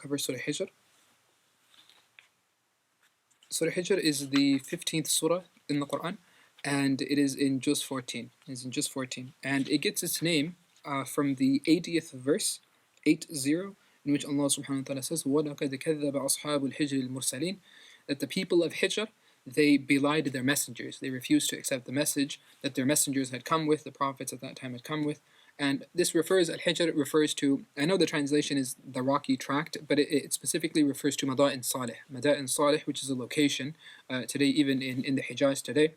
cover Surah Hijr. Surah Hijr is the 15th surah in the Quran, and it is in Juz 14. It's in Juz 14. And it gets its name from the 80th verse, 80, in which Allah subhanahu wa ta'ala says, وَلَقَدْ كَذَّبَ أَصْحَابُ الْحِجْرِ الْمُرْسَلِينَ, that the people of Hijr, they belied their messengers. They refused to accept the message that their messengers had come with, the prophets at that time had come with. And this refers, Al-Hijr refers to, I know the translation is the rocky tract, but it specifically refers to Mada'in Salih. Mada'in Salih, which is a location today, even in the Hijaz today.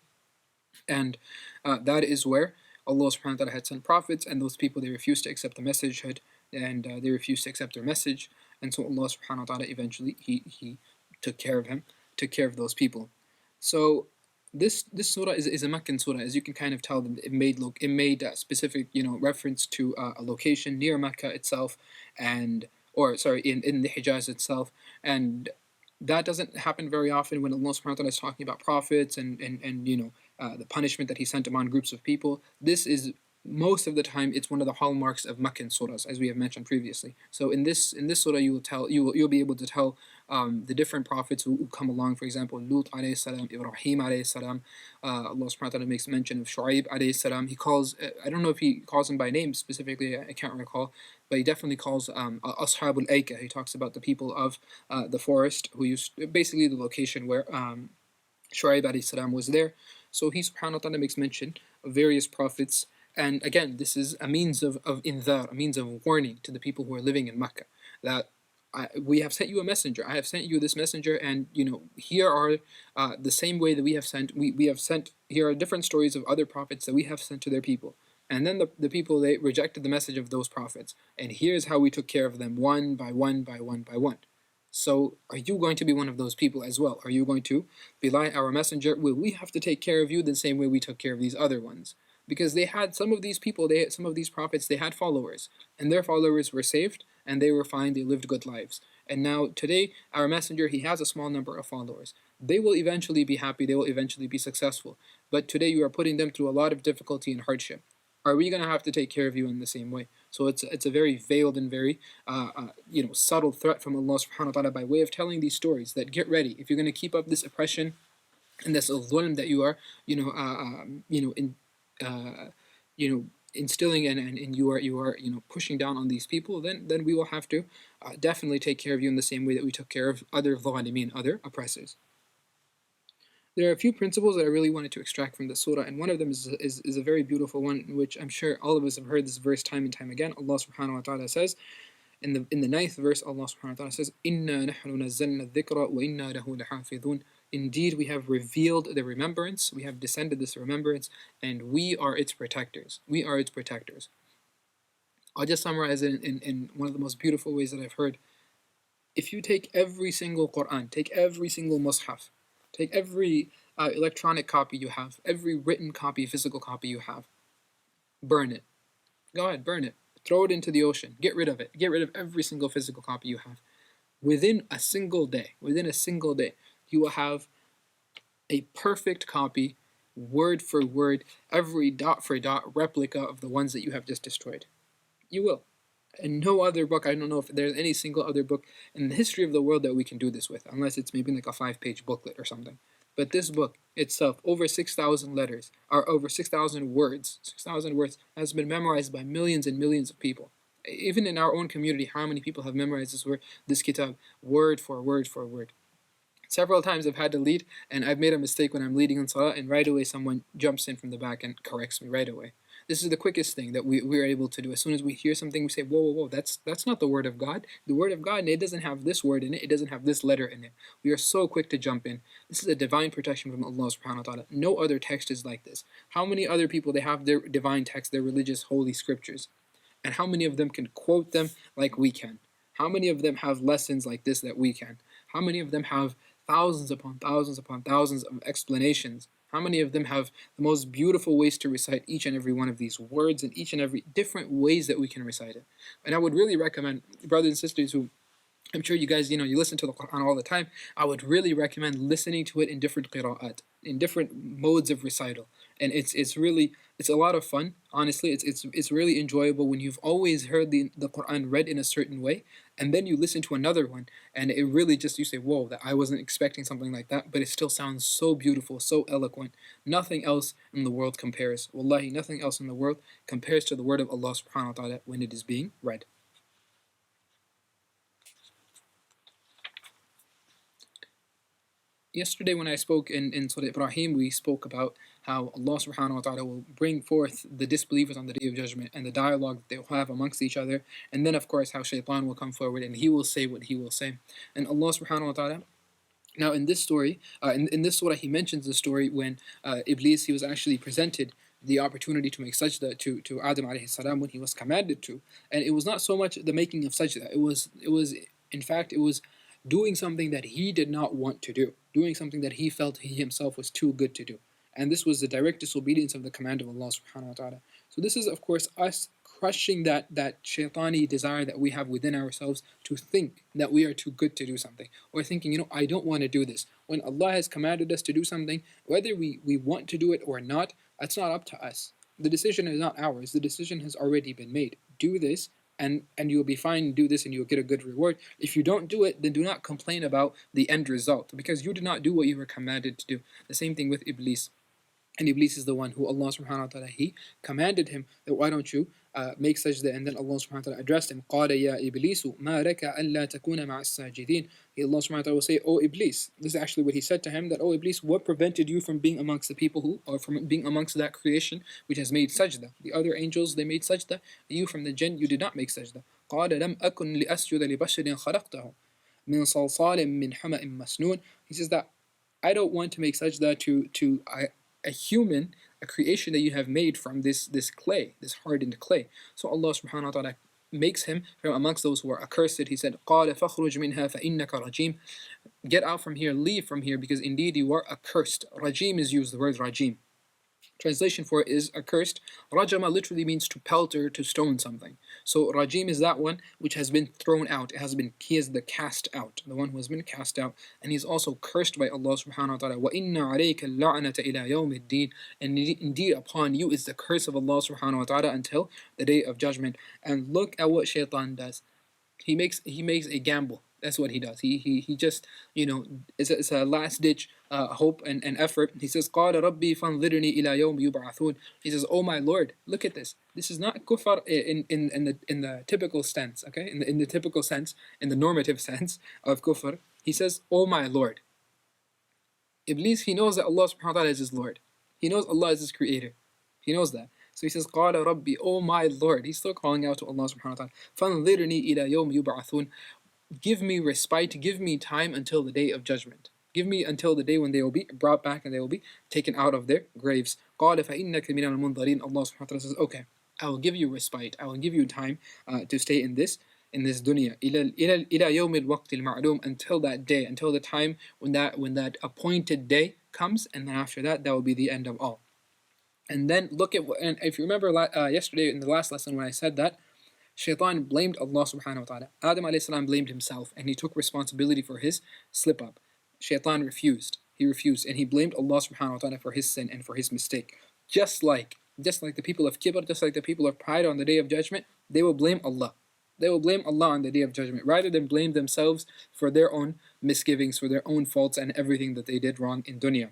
And that is where Allah subhanahu wa ta'ala had sent prophets, and those people, they refused to accept the message, and they refused to accept their message. And so Allah subhanahu wa ta'ala eventually, He took care of him, took care of those people. So this surah is a Meccan surah, as you can kind of tell. It made specific reference to a location near Mecca itself, in the Hijaz itself, and that doesn't happen very often when Allah subhanahu wa ta'ala is talking about prophets and the punishment that He sent upon groups of people. This is, most of the time, it's one of the hallmarks of Meccan surahs, as we have mentioned previously. So in this surah, you'll be able to tell the different prophets who come along. For example, Lut alayhi salam, Ibrahim alayhi salam. Allah subhanahu wa ta'ala makes mention of Shu'aib alayhi salam. He calls, I don't know if He calls them by name specifically, I can't recall, but He definitely calls Ashabul Aika. He talks about the people of the forest, who used, basically the location where Shu'aib alayhi salam was there. So He subhanahu wa ta'ala makes mention of various prophets. And again, this is a means of indhar, a means of warning to the people who are living in Mecca, that we have sent you a messenger. I have sent you this messenger, and here are the same way that we have sent. We have sent. Here are different stories of other prophets that we have sent to their people, and then the people, they rejected the message of those prophets. And here's how we took care of them, one by one by one by one. So are you going to be one of those people as well? Are you going to belie our messenger? Will we have to take care of you the same way we took care of these other ones? Because they had, some of these people, some of these prophets, they had followers, and their followers were saved, and they were fine, they lived good lives. And now today, our messenger, he has a small number of followers. They will eventually be happy, they will eventually be successful. But today you are putting them through a lot of difficulty and hardship. Are we going to have to take care of you in the same way? So it's a very veiled and very subtle threat from Allah subhanahu wa ta'ala, by way of telling these stories, that get ready. If you're going to keep up this oppression and this dhulm that you are instilling and you are pushing down on these people, then we will have to definitely take care of you in the same way that we took care of other dhalimin, other oppressors. There are a few principles that I really wanted to extract from the surah, and one of them is a very beautiful one, in which I'm sure all of us have heard this verse time and time again. Allah subhanahu wa ta'ala says, in the 9th verse, Allah subhanahu wa ta'ala says, إِنَّا نَحْنُ نَزَّلْنَا الذِّكْرَ وَإِنَّا لَهُ لَحَافِظُونَ. Indeed, we have revealed the remembrance, we have descended this remembrance, and we are its protectors. We are its protectors. I'll just summarize it in one of the most beautiful ways that I've heard. If you take every single Quran, take every single Mus'haf, take every electronic copy you have, every written copy, physical copy you have, burn it. Go ahead, burn it. Throw it into the ocean. Get rid of it. Get rid of every single physical copy you have. Within a single day, you will have a perfect copy, word for word, every dot for dot replica of the ones that you have just destroyed. You will. And no other book, I don't know if there's any single other book in the history of the world that we can do this with, unless it's maybe like a 5-page booklet or something. But this book itself, over 6,000 letters, or over 6,000 words, has been memorized by millions and millions of people. Even in our own community, how many people have memorized this kitab, word for word for word? Several times I've had to lead, and I've made a mistake when I'm leading in salah, and right away someone jumps in from the back and corrects me right away. This is the quickest thing that we're able to do. As soon as we hear something, we say, whoa, that's not the word of God. The word of God, it doesn't have this word in it. It doesn't have this letter in it. We are so quick to jump in. This is a divine protection from Allah subhanahu wa ta'ala. No other text is like this. How many other people, they have their divine text, their religious holy scriptures? And how many of them can quote them like we can? How many of them have lessons like this that we can? How many of them have thousands upon thousands upon thousands of explanations? How many of them have the most beautiful ways to recite each and every one of these words, and each and every different ways that we can recite it? And I would really recommend, brothers and sisters who, I'm sure you guys, you listen to the Quran all the time, I would really recommend listening to it in different qira'at, in different modes of recital. and it's a lot of fun. Honestly, it's really enjoyable when you've always heard the Quran read in a certain way, and then you listen to another one, and it really just you say, "Whoa, that I wasn't expecting something like that," but it still sounds so beautiful, so eloquent. Nothing else in the world compares. Wallahi, nothing else in the world compares to the word of Allah Subhanahu wa Taala when it is being read. Yesterday when I spoke in Surah Ibrahim, we spoke about how Allah subhanahu wa ta'ala will bring forth the disbelievers on the Day of Judgment and the dialogue that they will have amongst each other, and then of course how Shaitan will come forward and he will say what he will say. And Allah subhanahu wa ta'ala, now in this story, in this surah, he mentions the story when Iblis, he was actually presented the opportunity to make sajda to Adam alayhi salam when he was commanded to. And it was not so much the making of sajda, it was in fact, it was doing something that he did not want to do, doing something that he felt he himself was too good to do. And this was the direct disobedience of the command of Allah subhanahu wa ta'ala. So this is of course us crushing that shaitani desire that we have within ourselves to think that we are too good to do something, or thinking, I don't want to do this. When Allah has commanded us to do something, whether we want to do it or not, that's not up to us. The decision is not ours. The decision has already been made. Do this, and you'll be fine. Do this and you'll get a good reward. If you don't do it, then do not complain about the end result, because you did not do what you were commanded to do. The same thing with Iblis. And Iblis is the one who Allah subhanahu wa ta'ala, he commanded him that why don't you make sajda, and then Allah subhanahu wa ta'ala addressed him, قَالَ يَا إِبْلِيسُ مَا لَكَ أَلَّا تَكُونَ مَعَ السَّاجِدِينَ. Allah subhanahu wa ta'ala will say, "O Iblis," this is actually what he said to him, that, "O Iblis, what prevented you from being amongst the people who, or from being amongst that creation which has made sajda? The other angels, they made sajda. You from the jinn, you did not make sajda." قَالَ لَمْ أَكُنْ لِأَسْجُدَ لِبَشَرٍ خَلَقْتَهُ مِنْ صَلْصَالٍ مِنْ حَمَإٍ مَسْنُونٍ. He says that I don't want to make sajda to a human, a creation that you have made from this clay, this hardened clay. So Allah subhanahu wa ta'ala makes him from amongst those who are accursed. He said, قَالَ فَخْرُجْ مِنْهَا فَإِنَّكَ رَجِيمٌ. Get out from here, leave from here, because indeed you are accursed. Rajim is used, the word rajim. Translation for it is accursed. Rajama literally means to pelt or to stone something. So Rajim is that one which has been thrown out. He is the cast out, the one who has been cast out, and he's also cursed by Allah subhanahu wa ta'ala. وَإِنَّ عَلَيْكَ اللَّعْنَةَ إِلَى يَوْمِ الدِّينِ. And indeed upon you is the curse of Allah subhanahu wa ta'ala until the day of judgment. And look at what shaitan does. He makes a gamble. That's what he does. He just, it's a last ditch hope and effort. He says, قَالَ رَبِّي فَانْظِرْنِي إِلَى يَوْمِ يُبْعَثُونَ. He says, "Oh my Lord, look at this. This is not kufar in the typical sense, okay? In the typical sense, in the normative sense of kufr. He says, "Oh my Lord." Iblis, he knows that Allah subhanahu wa ta'ala is his Lord. He knows Allah is his creator. He knows that. So he says, قَالَ رَبِّي, "Oh my Lord." He's still calling out to Allah subhanahu wa ta'ala. فَانْظِرْنِي إِلَى يَوْمِ يُبْعَثُونَ. Give me respite, give me time until the day of judgment. Give me until the day when they will be brought back and they will be taken out of their graves. قَالَ فَإِنَّكَ مِنَ الْمُنظَرِينَ. Allah subhanahu wa ta'ala says, okay, I will give you respite. I will give you time to stay in this dunya. إِلَى يَوْمِ الْوَقْتِ الْمَعْلُومِ. Until that day, until the time when that appointed day comes, and then after that, that will be the end of all. And then look at, and if you remember yesterday in the last lesson when I said that, Shaitan blamed Allah subhanahu wa ta'ala. Adam alayhi salam blamed himself, and he took responsibility for his slip up. Shaitan refused. He refused, and he blamed Allah subhanahu wa ta'ala for his sin and for his mistake. Just like the people of kibr, just like the people of pride on the day of judgment, they will blame Allah. They will blame Allah on the day of judgment, rather than blame themselves for their own misgivings, for their own faults, and everything that they did wrong in dunya.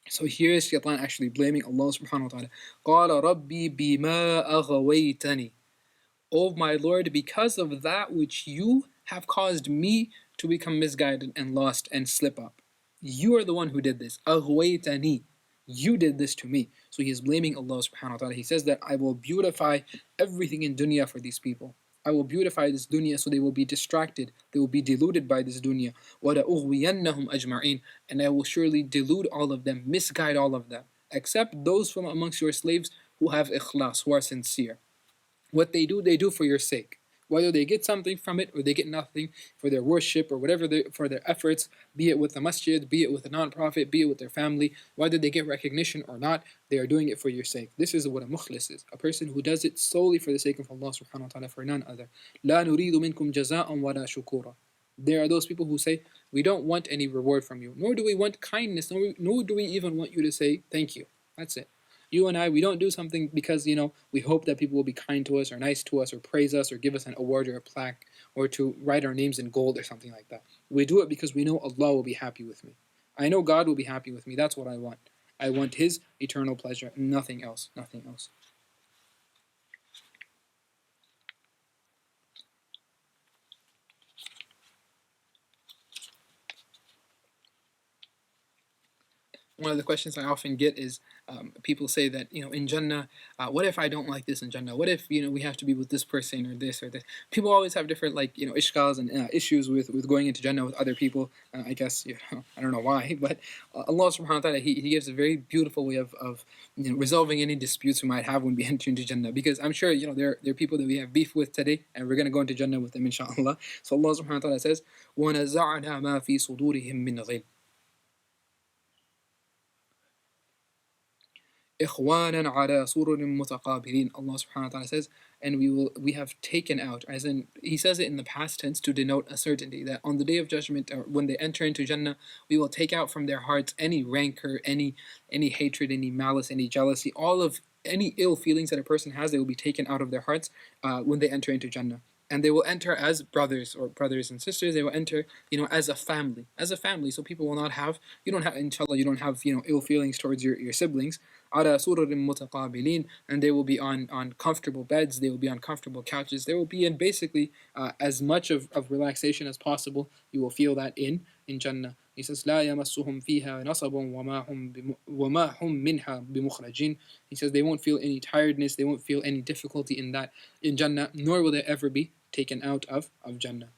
So here is Shaitan actually blaming Allah subhanahu wa ta'ala. قَالَ رَبِّي بِمَا أَغْوَيْتَنِي. "O my Lord, because of that which you have caused me to become misguided and lost and slip up. You are the one who did this. أَغْوَيْتَنِي. You did this to me." So he is blaming Allah subhanahu wa ta'ala. He says that I will beautify everything in dunya for these people. I will beautify this dunya so they will be distracted. They will be deluded by this dunya. وَلَأُغْوِيَنَّهُمْ أَجْمَعِينَ. And I will surely delude all of them, misguide all of them, except those from amongst your slaves who have ikhlas, who are sincere. What they do for your sake. Whether they get something from it or they get nothing, for their worship or whatever, for their efforts, be it with the masjid, be it with a non-profit, be it with their family, whether they get recognition or not, they are doing it for your sake. This is what a mukhlis is. A person who does it solely for the sake of Allah subhanahu wa ta'ala, for none other. لا نريد منكم جزاء ولا شكورا. There are those people who say, we don't want any reward from you, nor do we want kindness, nor do we even want you to say thank you. That's it. You and I, we don't do something because, we hope that people will be kind to us or nice to us or praise us or give us an award or a plaque or to write our names in gold or something like that. We do it because we know Allah will be happy with me. I know God will be happy with me. That's what I want. I want His eternal pleasure, nothing else, nothing else. One of the questions I often get is people say that, in Jannah, what if I don't like this in Jannah? What if, we have to be with this person or this or this? People always have different, like, ishkals and issues with going into Jannah with other people. I guess, I don't know why, but Allah subhanahu wa ta'ala, he gives a very beautiful way of resolving any disputes we might have when we enter into Jannah. Because I'm sure, there are people that we have beef with today, and we're going to go into Jannah with them, inshallah. So Allah subhanahu wa ta'ala says, وَنَزَعْنَا مَا فِي صُدُورِهِم مِّنْ غِلٍّ إخوانا على سرر متقابلين. Allah subhanahu wa ta'ala says, and we have taken out, as in he says it in the past tense to denote a certainty that on the day of judgment, or when they enter into Jannah, we will take out from their hearts any rancor, any hatred, any malice, any jealousy, all of any ill feelings that a person has, they will be taken out of their hearts when they enter into Jannah. And they will enter as brothers or brothers and sisters. They will enter, as a family, So people will not have, inshallah, you don't have, ill feelings towards your siblings. على سرر متقابلين, and they will be on comfortable beds, they will be on comfortable couches, they will be in basically as much of relaxation as possible. You will feel that in Jannah. He says لا يمسهم فيها نصب وما هم منها بمخرجين. He says they won't feel any tiredness, they won't feel any difficulty in Jannah, nor will they ever be taken out of Jannah.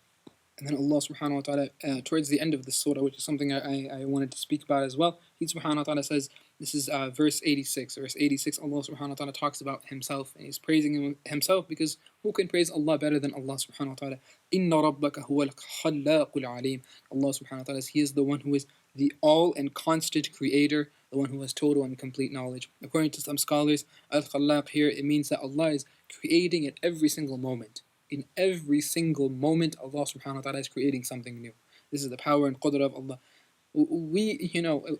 And then Allah subhanahu wa ta'ala, towards the end of the surah, which is something I wanted to speak about as well, He subhanahu wa ta'ala says, this is verse 86. Verse 86, Allah subhanahu wa ta'ala talks about Himself, and He's praising Himself because who can praise Allah better than Allah subhanahu wa ta'ala? إِنَّ رَبَّكَ هُوَ الْخَلَّاقُ الْعَلِيمُ. Allah subhanahu wa ta'ala says, He is the one who is the all and constant creator, the one who has total and complete knowledge. According to some scholars, Al-Khallaq here, it means that Allah is creating at every single moment. In every single moment, Allah subhanahu wa ta'ala is creating something new. This is the power and qudra of Allah. We,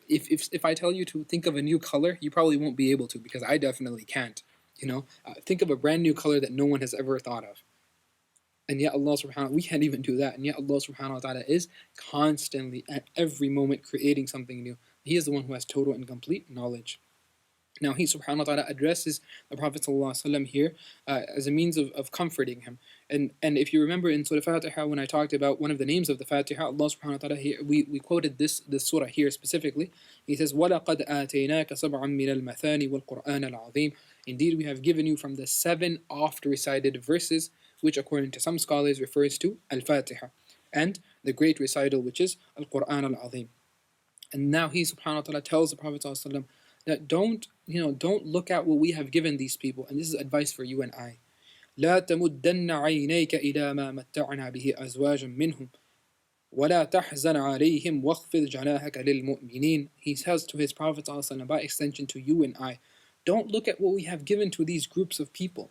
if I tell you to think of a new color, you probably won't be able to, because I definitely can't. Think of a brand new color that no one has ever thought of. And yet Allah subhanahu wa ta'ala, we can't even do that. And yet Allah subhanahu wa ta'ala is constantly, at every moment, creating something new. He is the one who has total and complete knowledge. Now He subhanahu wa ta'ala addresses the Prophet ﷺ here as a means of comforting him. And if you remember in Surah Fatiha, when I talked about one of the names of the Fatiha, Allah subhanahu wa ta'ala, here, we quoted this surah here specifically. He says, وَلَقَدْ آتَيْنَاكَ سَبْعًا مِّنَ الْمَثَانِ وَالْقُرْآنَ الْعَظِيمِ. Indeed, we have given you from the 7 oft-recited verses, which according to some scholars refers to Al-Fatiha, and the great recital, which is Al-Qur'an Al-Azim. And now He subhanahu wa ta'ala tells the Prophet ﷺ that don't look at what we have given these people. And this is advice for you and I. لا تمدن عينيك إلى ما متعنا به أزواجا منهم ولا تحزن عليهم واخفض جناحك للمؤمنين. He says to his Prophet ﷺ, by extension to you and I, don't look at what we have given to these groups of people,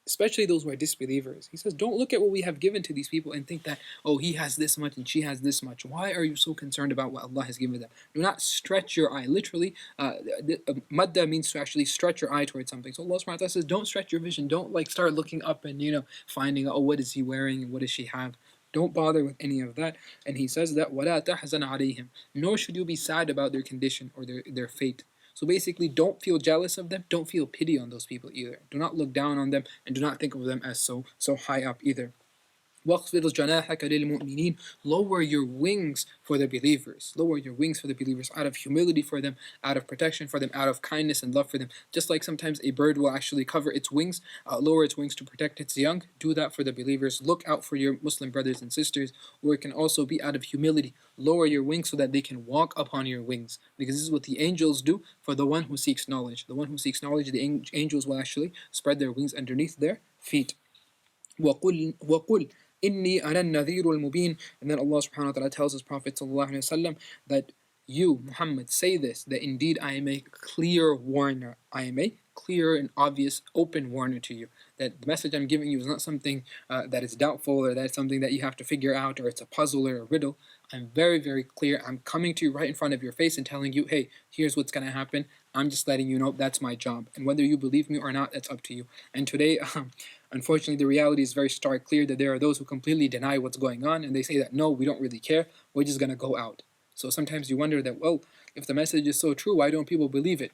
especially those who are disbelievers. He says, don't look at what we have given to these people and think that, oh, he has this much and she has this much. Why are you so concerned about what Allah has given them? Do not stretch your eye. Literally, madda means to actually stretch your eye towards something. So Allah subhanahu wa ta'ala says, don't stretch your vision. Don't start looking up and, finding, oh, what is he wearing and what does she have? Don't bother with any of that. And He says that, وَلَا تَحْزَنْ عَلَيْهِمْ. Nor should you be sad about their condition or their fate. So basically, don't feel jealous of them. Don't feel pity on those people either. Do not look down on them, and do not think of them as so high up either. وَاخْفِضْ جَنَاحَكَ لِلْمُؤْمِنِينَ. Lower your wings for the believers. Lower your wings for the believers out of humility for them, out of protection for them, out of kindness and love for them. Just like sometimes a bird will actually cover its wings, lower its wings to protect its young. Do that for the believers. Look out for your Muslim brothers and sisters. Or it can also be out of humility. Lower your wings so that they can walk upon your wings. Because this is what the angels do for the one who seeks knowledge. The one who seeks knowledge, the angels will actually spread their wings underneath their feet. وَقُلْ إِنِّي أَنَا النَّذِيرُ الْمُبِينُ. And then Allah subhanahu wa ta'ala tells His Prophet ﷺ that you, Muhammad, say this, that indeed I am a clear warner. I am a clear and obvious open warning to you that the message I'm giving you is not something that is doubtful, or that's something that you have to figure out, or it's a puzzle or a riddle. I'm very, very clear. I'm coming to you right in front of your face and telling you, hey, here's what's going to happen. I'm just letting you know that's my job. And whether you believe me or not, that's up to you. And today, unfortunately, the reality is very stark clear that there are those who completely deny what's going on, and they say that, no, we don't really care. We're just going to go out. So sometimes you wonder that, well, if the message is so true, why don't people believe it?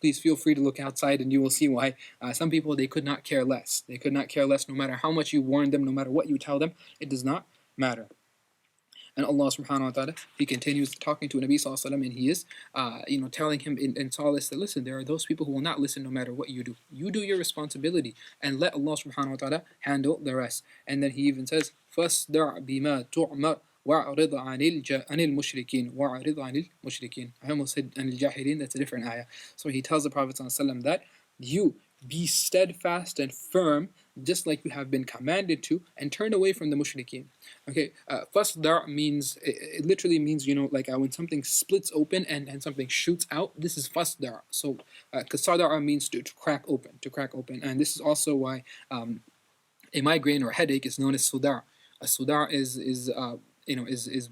Please feel free to look outside and you will see why. Some people, they could not care less. They could not care less no matter how much you warn them, no matter what you tell them. It does not matter. And Allah subhanahu wa ta'ala, He continues talking to Nabi sallallahu alaihi wasallam, and He is, telling him in solace that, listen, there are those people who will not listen no matter what you do. You do your responsibility and let Allah subhanahu wa ta'ala handle the rest. And then He even says, فَاسْدَعْ بِمَا تُعْمَرْ وَأَعْرِضْ عَنِ الْمُشْرِكِينَ وَأَعْرِضْ عَنِ الْمُشْرِكِينَ. I almost said عن الجاهلين, that's a different ayah. So He tells the Prophet sallallahu alaihi wasallam that you be steadfast and firm, just like you have been commanded to, and turn away from the mushrikeen. Okay, fasdar means, it literally means, like when something splits open and something shoots out, this is fasdar. So, kasadara means to crack open. And this is also why a migraine or a headache is known as sudar. A sudar is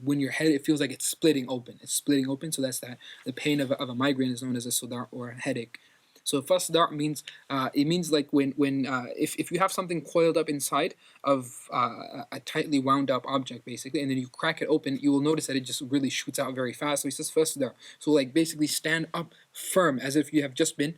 when your head, it feels like it's splitting open. It's splitting open, so that's that. The pain of a migraine is known as a sudar or a headache. So fasdar means, it means like when if you have something coiled up inside of a tightly wound up object, basically, and then you crack it open, you will notice that it just really shoots out very fast. So He says fasdar. So like basically stand up firm, as if you have just been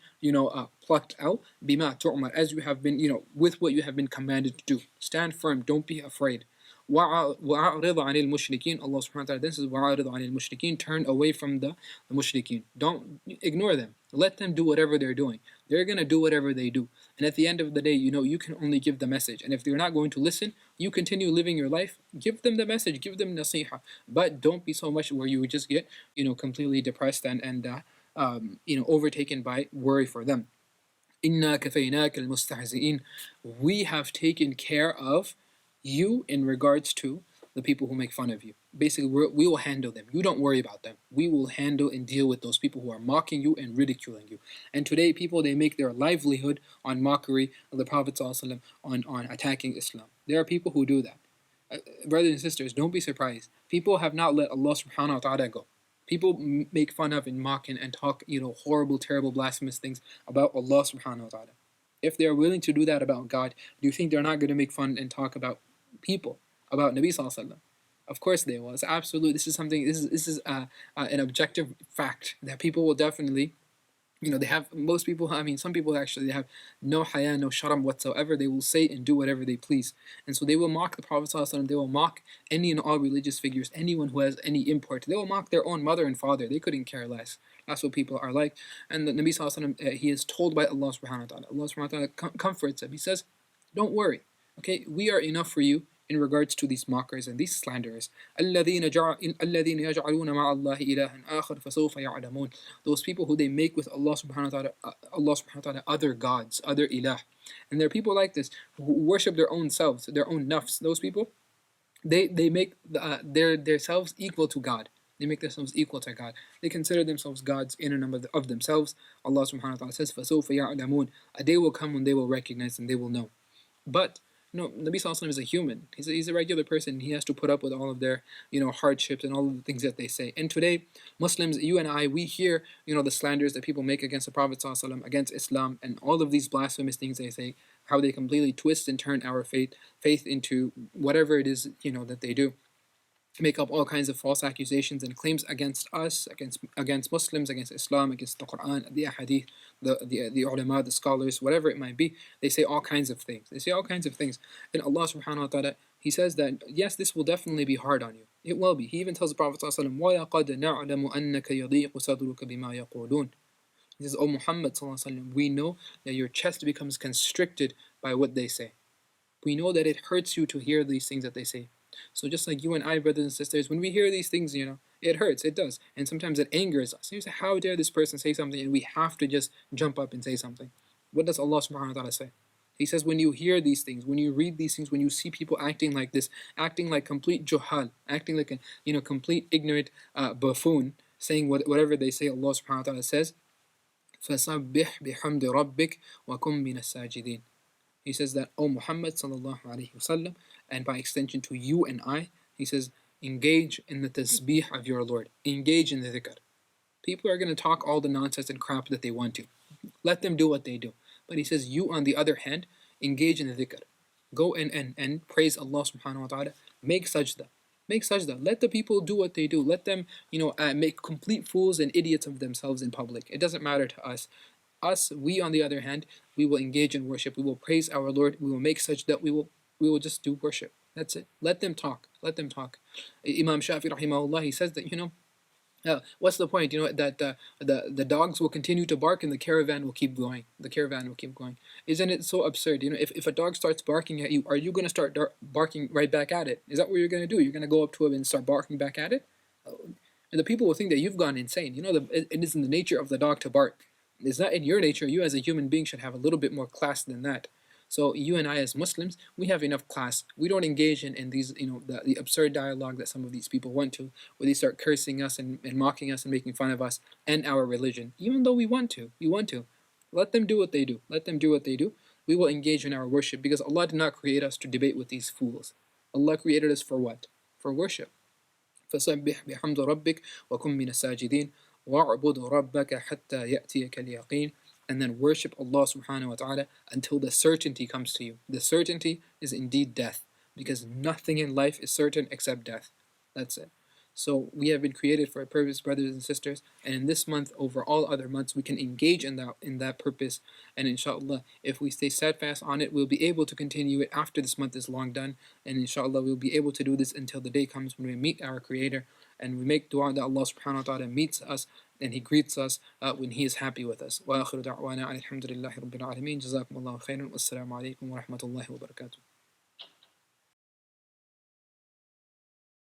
plucked out, bima tu'mar, as you have been, with what you have been commanded to do. Stand firm, don't be afraid. وَأَعْرِضْ عَنِ الْمُشْرِكِينَ. Allah subhanahu wa ta'ala, this is وَأَعْرِضْ عَنِ الْمُشْرِكِينَ, turn away from the mushrikeen. Don't ignore them. Let them do whatever they're doing. They're going to do whatever they do. And at the end of the day, you can only give the message. And if they're not going to listen, you continue living your life. Give them the message. Give them nasiha. But don't be so much where you just get, completely depressed and overtaken by worry for them. إِنَّا كَفَيْنَاكَ الْمُسْتَهْزِئِينَ. We have taken care of you in regards to the people who make fun of you. Basically, we will handle them. You don't worry about them. We will handle and deal with those people who are mocking you and ridiculing you. And today, people, they make their livelihood on mockery of the Prophet ﷺ, on attacking Islam. There are people who do that. Brothers and sisters, don't be surprised. People have not let Allah subhanahu wa ta'ala go. People make fun of and mock and talk, horrible, terrible, blasphemous things about Allah subhanahu wa ta'ala. If they are willing to do that about God, do you think they're not going to make fun and talk about people, about Nabi sallallahu alaihi wasallam? Of course they will. It's absolute. This is something. This is an objective fact that people will definitely, they have, most people. I mean, some people actually, they have no haya, no sharam whatsoever. They will say and do whatever they please, and so they will mock the Prophet sallallahu alaihi wasallam. They will mock any and all religious figures, anyone who has any import. They will mock their own mother and father. They couldn't care less. That's what people are like. And the Nabi sallallahu alaihi wasallam, he is told by Allah subhanahu wa ta'ala. Allah subhanahu wa ta'ala comforts him. He says, don't worry. Okay, we are enough for you in regards to these mockers and these slanderers. الَّذِينَ يَجْعَلُونَ مَعَ اللَّهِ إِلَهًا آخَرَ فَسَوْفَ يَعْلَمُونَ. Those people who they make with Allah subhanahu wa ta'ala other gods, other ilah. And there are people like this who worship their own selves, their own nafs. Those people, they make their selves equal to God. They make themselves equal to God. They consider themselves gods in and of themselves. Allah subhanahu wa ta'ala says, فَسَوْفَ يَعْلَمُونَ. A day will come when they will recognize and they will know. But Nabi Sallallahu Alaihi Wasallam is a human. He's a regular person. He has to put up with all of their, hardships and all of the things that they say. And today, Muslims, you and I, we hear, the slanders that people make against the Prophet Sallallahu Alaihi Wasallam, against Islam, and all of these blasphemous things they say, how they completely twist and turn our faith into whatever it is, that they do. Make up all kinds of false accusations and claims against us, against Muslims, against Islam, against the Quran, the Ahadith, the ulama, the scholars, whatever it might be. They say all kinds of things. And Allah subhanahu wa ta'ala, He says that, yes, this will definitely be hard on you. It will be. He even tells the Prophet sallallahu alaihi wasallam, وَلَقَدْ نَعْلَمُ أَنَّكَ يَضِيقُ صَدْرُكَ بِمَا يَقُولُونَ. He says, O Muhammad sallallahu alaihi wasallam, we know that your chest becomes constricted by what they say. We know that it hurts you to hear these things that they say. So just like you and I, brothers and sisters, when we hear these things, it hurts, it does. And sometimes it angers us. You say, how dare this person say something, and we have to just jump up and say something. What does Allah subhanahu wa ta'ala say? He says, when you hear these things, when you read these things, when you see people acting like this, acting like complete juhal, acting like a complete ignorant buffoon, saying whatever they say, Allah subhanahu wa ta'ala says, فَسَبِّحْ بِحَمْدِ رَبِّكَ وَكُن مِّنَ السَّاجِدِينَ. He says that, O Muhammad sallallahu alayhi wasallam, and by extension to you and I, he says, engage in the tasbih of your Lord. Engage in the dhikr. People are going to talk all the nonsense and crap that they want to. Let them do what they do. But he says, you on the other hand, engage in the dhikr. Go and praise Allah subhanahu wa ta'ala. Make sajda. Make sajda. Let the people do what they do. Let them, make complete fools and idiots of themselves in public. It doesn't matter to us. We on the other hand, we will engage in worship. We will praise our Lord. We will make sajda. We will just do worship. That's it. Let them talk. Let them talk. Imam Shafi rahimahullah, he says that, what's the point? That the dogs will continue to bark and the caravan will keep going. The caravan will keep going. Isn't it so absurd? If a dog starts barking at you, are you going to start barking right back at it? Is that what you're going to do? You're going to go up to it and start barking back at it? And the people will think that you've gone insane. It is in the nature of the dog to bark. It's not in your nature. You as a human being should have a little bit more class than that. So you and I as Muslims, we have enough class. We don't engage in these, the absurd dialogue that some of these people want to, where they start cursing us and mocking us and making fun of us and our religion. Even though we want to. Let them do what they do. Let them do what they do. We will engage in our worship because Allah did not create us to debate with these fools. Allah created us for what? For worship. فسبح بحمد ربك وكن من الساجدين وَاعْبُدْ رَبَّكَ حَتَّى يَأْتِيَكَ الْيَقِينَ. And then worship Allah subhanahu wa ta'ala until the certainty comes to you. The certainty is indeed death, because nothing in life is certain except death. That's it. So we have been created for a purpose, brothers and sisters, and in this month, over all other months, we can engage in that purpose. And inshallah, if we stay steadfast on it, we'll be able to continue it after this month is long done. And inshallah, we'll be able to do this until the day comes when we meet our Creator, and we make dua that Allah subhanahu wa ta'ala meets us and He greets us when He is happy with us. وآخر دعوانا الحمد لله رب العالمين. جزاكم الله خيرا والسلام عليكم ورحمة الله وبركاته.